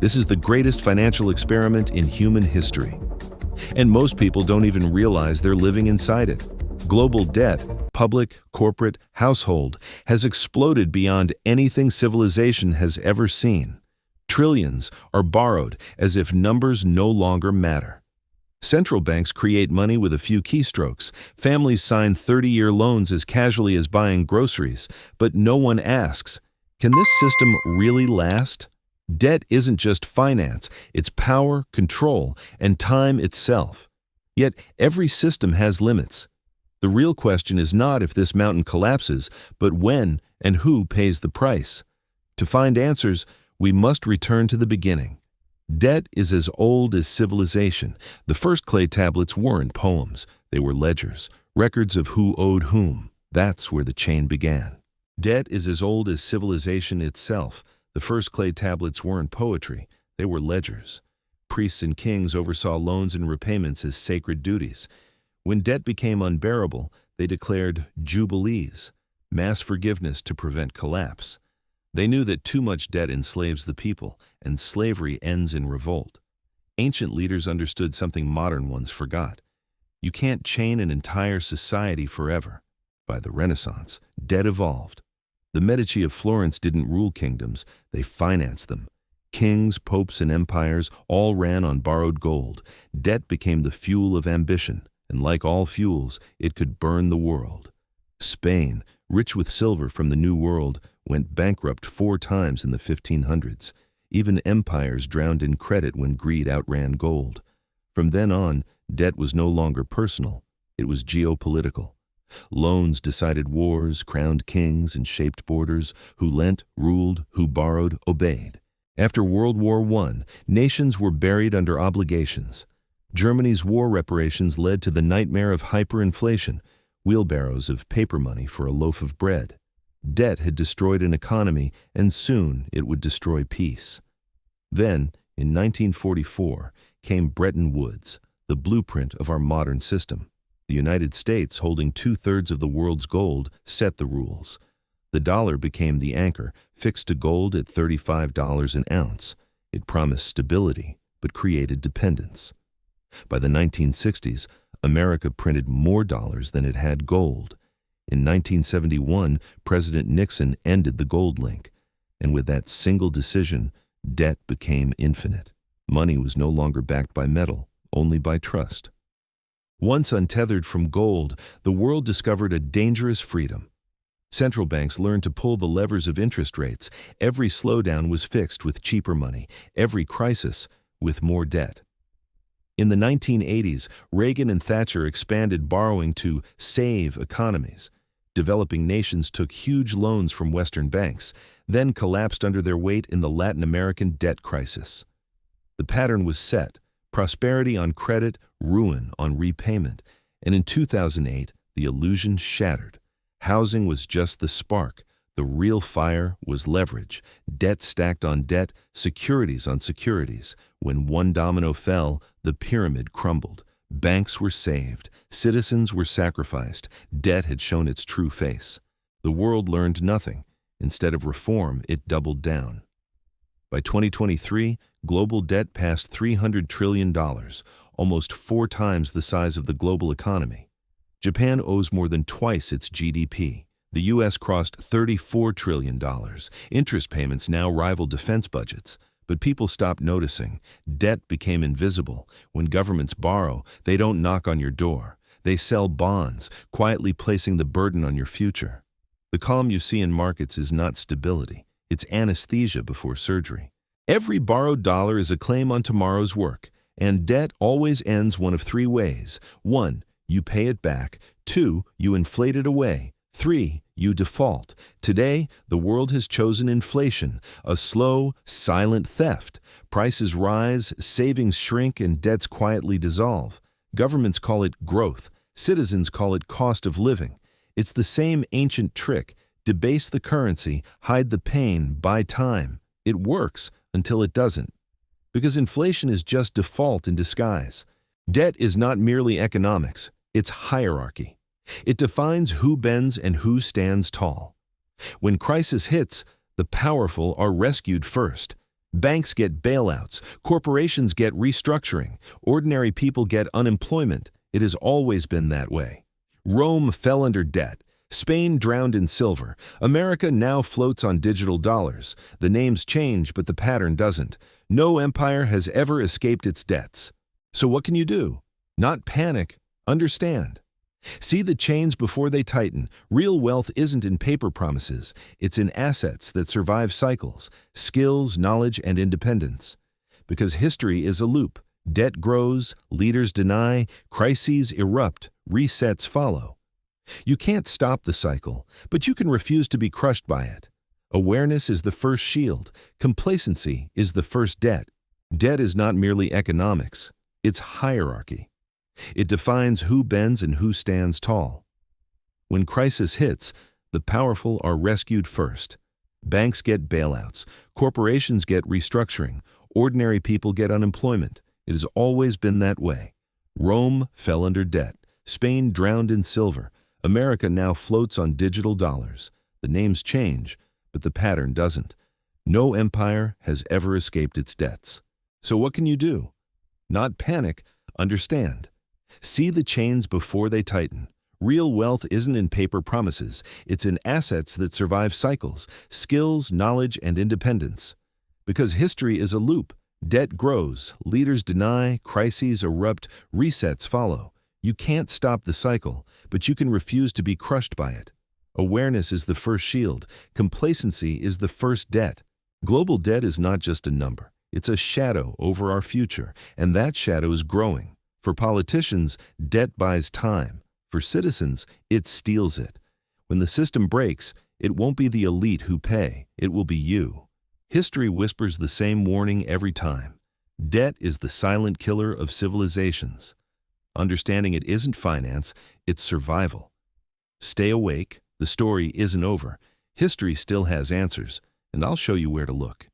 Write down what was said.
This is the greatest financial experiment in human history. And most people don't even realize they're living inside it. Global debt, public, corporate, household, has exploded beyond anything civilization has ever seen. Trillions are borrowed as if numbers no longer matter. Central banks create money with a few keystrokes. Families sign 30-year loans as casually as buying groceries, but no one asks, can this system really last? Debt isn't just finance, it's power, control, and time itself. Yet every system has limits. The real question is not if this mountain collapses, but when and who pays the price. To find answers, we must return to the beginning. Debt is as old as civilization. The first clay tablets weren't poems, they were ledgers, records of who owed whom. That's where the chain began. Debt is as old as civilization itself. The first clay tablets weren't poetry, they were ledgers. Priests and kings oversaw loans and repayments as sacred duties. When debt became unbearable, they declared jubilees, mass forgiveness to prevent collapse. They knew that too much debt enslaves the people, and slavery ends in revolt. Ancient leaders understood something modern ones forgot. You can't chain an entire society forever. By the Renaissance, debt evolved. The Medici of Florence didn't rule kingdoms, they financed them. Kings, popes, and empires all ran on borrowed gold. Debt became the fuel of ambition, and like all fuels, it could burn the world. Spain, rich with silver from the New World, went bankrupt 4 times in the 1500s. Even empires drowned in credit when greed outran gold. From then on, debt was no longer personal, it was geopolitical. Loans decided wars, crowned kings, and shaped borders. Who lent, ruled, who borrowed, obeyed. After World War I, nations were buried under obligations. Germany's war reparations led to the nightmare of hyperinflation, wheelbarrows of paper money for a loaf of bread. Debt had destroyed an economy, and soon it would destroy peace. Then, in 1944, came Bretton Woods, the blueprint of our modern system. The United States, holding 2/3 of the world's gold, set the rules. The dollar became the anchor, fixed to gold at $35 an ounce. It promised stability, but created dependence. By the 1960s, America printed more dollars than it had gold. In 1971, President Nixon ended the gold link, and with that single decision, debt became infinite. Money was no longer backed by metal, only by trust. Once untethered from gold, the world discovered a dangerous freedom. Central banks learned to pull the levers of interest rates. Every slowdown was fixed with cheaper money, every crisis with more debt. In the 1980s, Reagan and Thatcher expanded borrowing to save economies. Developing nations took huge loans from Western banks, then collapsed under their weight in the Latin American debt crisis. The pattern was set: prosperity on credit, ruin on repayment. And in 2008, the illusion shattered. Housing was just the spark. The real fire was leverage. Debt stacked on debt, securities on securities. When one domino fell, the pyramid crumbled. Banks were saved. Citizens were sacrificed. Debt had shown its true face. The world learned nothing. Instead of reform, it doubled down. By 2023, global debt passed $300 trillion, almost 4 times the size of the global economy. Japan owes more than twice its GDP. The U.S. crossed $34 trillion. Interest payments now rival defense budgets. But people stopped noticing. Debt became invisible. When governments borrow, they don't knock on your door. They sell bonds, quietly placing the burden on your future. The calm you see in markets is not stability. It's anesthesia before surgery. Every borrowed dollar is a claim on tomorrow's work, and debt always ends one of 3 ways. 1, you pay it back. 2, you inflate it away. 3, you default. Today, the world has chosen inflation, a slow, silent theft. Prices rise, savings shrink, and debts quietly dissolve. Governments call it growth. Citizens call it cost of living. It's the same ancient trick. Debase the currency, hide the pain, buy time. It works until it doesn't. Because inflation is just default in disguise. Debt is not merely economics, it's hierarchy. It defines who bends and who stands tall. When crisis hits, the powerful are rescued first. Banks get bailouts, corporations get restructuring, ordinary people get unemployment. It has always been that way. Rome fell under debt. Spain drowned in silver. America now floats on digital dollars. The names change, but the pattern doesn't. No empire has ever escaped its debts. So what can you do? Not panic, understand. See the chains before they tighten. Real wealth isn't in paper promises. It's in assets that survive cycles, skills, knowledge, and independence. Because history is a loop. Debt grows, leaders deny, crises erupt, resets follow. You can't stop the cycle, but you can refuse to be crushed by it. Awareness is the first shield. Complacency is the first debt. Debt is not merely economics. It's hierarchy. It defines who bends and who stands tall. When crisis hits, the powerful are rescued first. Banks get bailouts, corporations get restructuring, ordinary people get unemployment. It has always been that way. Rome fell under debt. Spain drowned in silver. America now floats on digital dollars. The names change, but the pattern doesn't. No empire has ever escaped its debts. So what can you do? Not panic, understand. See the chains before they tighten. Real wealth isn't in paper promises. It's in assets that survive cycles, skills, knowledge, and independence. Because history is a loop. Debt grows, leaders deny, crises erupt, resets follow. You can't stop the cycle, but you can refuse to be crushed by it. Awareness is the first shield. Complacency is the first debt. Global debt is not just a number. It's a shadow over our future, and that shadow is growing. For politicians, debt buys time. For citizens, it steals it. When the system breaks, it won't be the elite who pay. It will be you. History whispers the same warning every time. Debt is the silent killer of civilizations. Understanding it isn't finance, it's survival. Stay awake. The story isn't over. History still has answers, and I'll show you where to look.